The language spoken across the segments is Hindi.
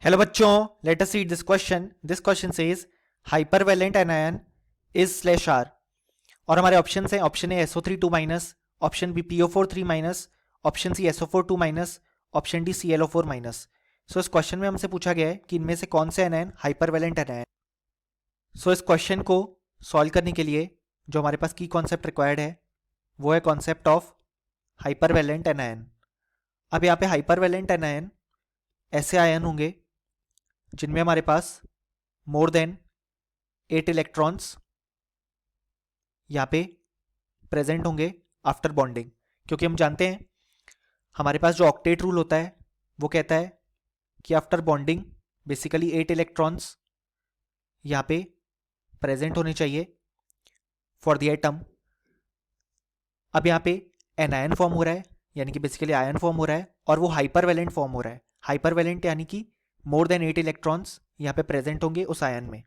Hello बच्चों, let us read this question. This question says hypervalent anion is slash R और हमारे ऑप्शन है option A SO3 2 minus, option B PO4 3 minus, option C SO4 2 minus, option D ClO4 minus. So इस क्वेश्चन में हमसे पूछा गया है कि इनमें से कौन से एनायन हाइपरवैलेंट एनायन। सो इस क्वेश्चन को सॉल्व करने के लिए जो हमारे पास की कॉन्सेप्ट रिक्वायर्ड है वो है कॉन्सेप्ट ऑफ हाइपरवैलेंट एनायन। अब यहाँ पे हाइपरवैलेंट एनायन ऐसे आयन होंगे जिनमें हमारे पास मोर देन 8 इलेक्ट्रॉन्स यहाँ पे प्रेजेंट होंगे आफ्टर बॉन्डिंग, क्योंकि हम जानते हैं हमारे पास जो ऑक्टेट रूल होता है वो कहता है कि आफ्टर बॉन्डिंग बेसिकली 8 इलेक्ट्रॉन्स यहाँ पे प्रेजेंट होने चाहिए फॉर द एटम। अब यहाँ पे एनायन फॉर्म हो रहा है, यानी कि बेसिकली आयन फॉर्म हो रहा है, और वो हाइपरवैलेंट फॉर्म हो रहा है। हाइपरवैलेंट यानी कि मोर देन 8 इलेक्ट्रॉन्स यहाँ पे प्रेजेंट होंगे उस आयन में।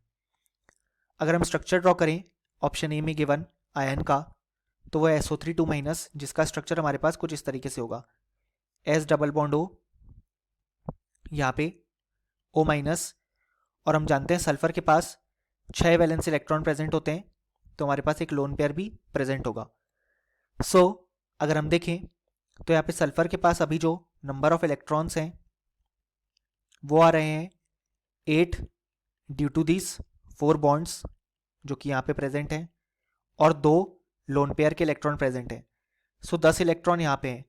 अगर हम स्ट्रक्चर ड्रॉ करें ऑप्शन ए में गिवन आयन का, तो वो SO3 2 माइनस, जिसका स्ट्रक्चर हमारे पास कुछ इस तरीके से होगा S डबल बॉन्ड O, यहाँ पे O माइनस, और हम जानते हैं सल्फर के पास 6 वैलेंस इलेक्ट्रॉन प्रेजेंट होते हैं, तो हमारे पास एक लोन पेयर भी प्रेजेंट होगा। सो अगर हम देखें तो यहाँ पे सल्फर के पास अभी जो नंबर ऑफ इलेक्ट्रॉन्स हैं वो आ रहे हैं 8 ड्यू टू दिस 4 बॉन्ड्स जो कि यहाँ पे प्रेजेंट हैं, और 2 लोन पेयर के इलेक्ट्रॉन प्रेजेंट हैं। सो 10 इलेक्ट्रॉन यहाँ पे हैं।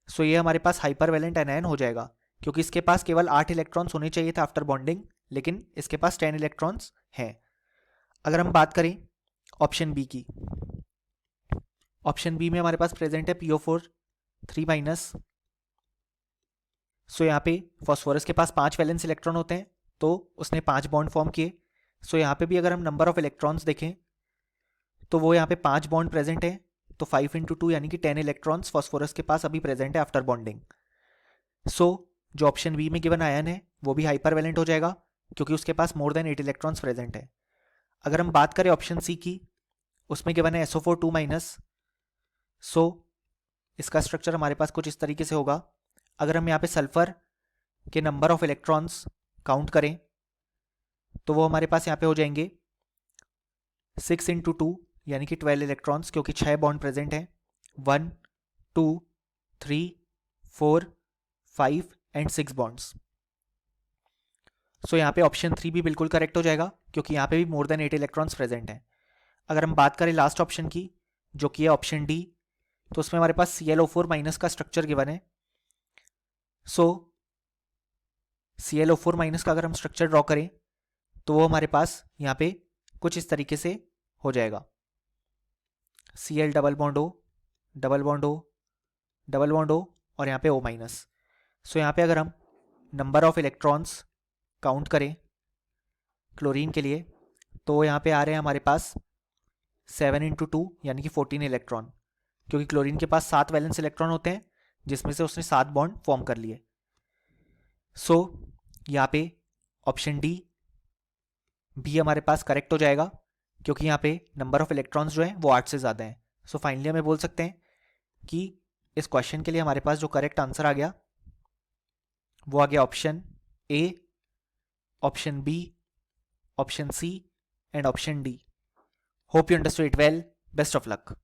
सो ये हमारे पास हाइपरवैलेंट एनायन हो जाएगा, क्योंकि इसके पास केवल 8 इलेक्ट्रॉन्स होने चाहिए थे आफ्टर बॉन्डिंग, लेकिन इसके पास 10 इलेक्ट्रॉन्स हैं। अगर हम बात करें ऑप्शन बी की, ऑप्शन बी में हमारे पास प्रेजेंट है PO4 3 माइनस। सो यहाँ पे फॉस्फोरस के पास 5 वैलेंस इलेक्ट्रॉन होते हैं, तो उसने 5 बॉन्ड फॉर्म किए। सो यहाँ पे भी अगर हम नंबर ऑफ इलेक्ट्रॉन्स देखें तो वो यहाँ पे 5 बॉन्ड प्रेजेंट है, तो 5 × 2 यानी कि 10 इलेक्ट्रॉन्स फॉस्फोरस के पास अभी प्रेजेंट है आफ्टर बॉन्डिंग। सो जो ऑप्शन बी में गिवन आयन है वो भी हाइपरवैलेंट हो जाएगा, क्योंकि उसके पास मोर देन 8 इलेक्ट्रॉन्स प्रेजेंट है। अगर हम बात करें ऑप्शन सी की, उसमें गिवन है SO4 2 माइनस। सो इसका स्ट्रक्चर हमारे पास कुछ इस तरीके से होगा। अगर हम यहाँ पे सल्फर के नंबर ऑफ इलेक्ट्रॉन्स काउंट करें तो वो हमारे पास यहाँ पे हो जाएंगे 6 × 2 यानी कि 12 इलेक्ट्रॉन्स, क्योंकि 6 बॉन्ड प्रेजेंट हैं। 1 2 3 4 5 एंड 6 बॉन्ड्स। सो यहाँ पे ऑप्शन 3 भी बिल्कुल करेक्ट हो जाएगा, क्योंकि यहाँ पे भी मोर देन 8 इलेक्ट्रॉन्स प्रेजेंट हैं। अगर हम बात करें लास्ट ऑप्शन की, जो कि है ऑप्शन डी, तो उसमें हमारे पास ClO4 माइनस का स्ट्रक्चर गिवन है। सो ClO4 माइनस का अगर हम स्ट्रक्चर ड्रॉ करें तो वो हमारे पास यहाँ पे कुछ इस तरीके से हो जाएगा Cl double bond O double bond O double bond O और यहाँ पे O माइनस। सो यहाँ पे अगर हम नंबर ऑफ इलेक्ट्रॉन्स काउंट करें क्लोरीन के लिए, तो यहाँ पे आ रहे हैं हमारे पास 7 × 2 यानी कि 14 इलेक्ट्रॉन, क्योंकि क्लोरीन के पास 7 वैलेंस इलेक्ट्रॉन होते हैं, जिसमें से उसने 7 बॉन्ड फॉर्म कर लिए। सो यहाँ पे ऑप्शन डी भी हमारे पास करेक्ट हो जाएगा, क्योंकि यहाँ पे नंबर ऑफ इलेक्ट्रॉन्स जो हैं वो 8 से ज़्यादा हैं। सो फाइनली हमें बोल सकते हैं कि इस क्वेश्चन के लिए हमारे पास जो करेक्ट आंसर आ गया वो आ गया option A, option B, option C and option D. Hope you understood it well. Best of luck.